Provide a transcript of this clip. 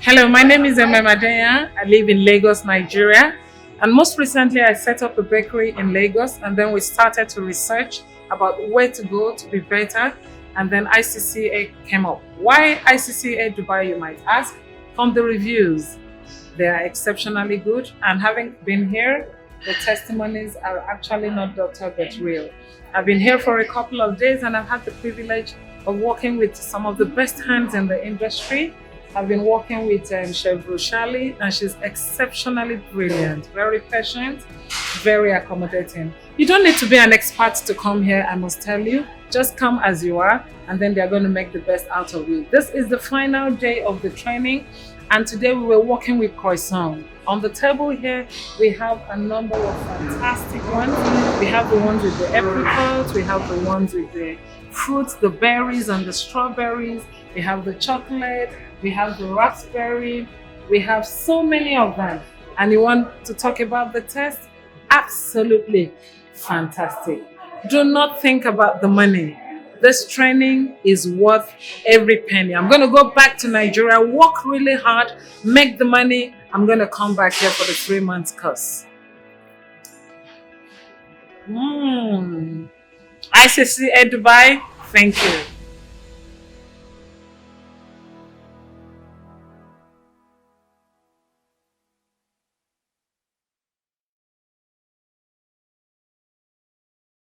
Hello, my name is Emem Aldeyen. I live in Lagos, Nigeria. And most recently, I set up a bakery in Lagos, and then we started to research about where to go to be better. And then ICCA came up. Why ICCA Dubai, you might ask? From the reviews. They are exceptionally good. And having been here, the testimonies are actually not doctor but real. I've been here for a couple of days and I've had the privilege of working with some of the best hands in the industry. I've been working with Chef Roshali, and she's exceptionally brilliant, very patient, very accommodating. You don't need to be an expert to come here, I must tell you. Just come as you are, and then they're going to make the best out of you. This is the final day of the training, and today we were working with croissant. On the table here, we have a number of fantastic ones. We have the ones with the apricots, we have the ones with the fruits, the berries and the strawberries. We have the chocolate, we have the raspberry. We have so many of them. And you want to talk about the test? Absolutely fantastic. Do not think about the money. This training is worth every penny. I'm going to go back to Nigeria, work really hard, make the money. I'm going to come back here for the 3 months course. ICCA Dubai, thank you.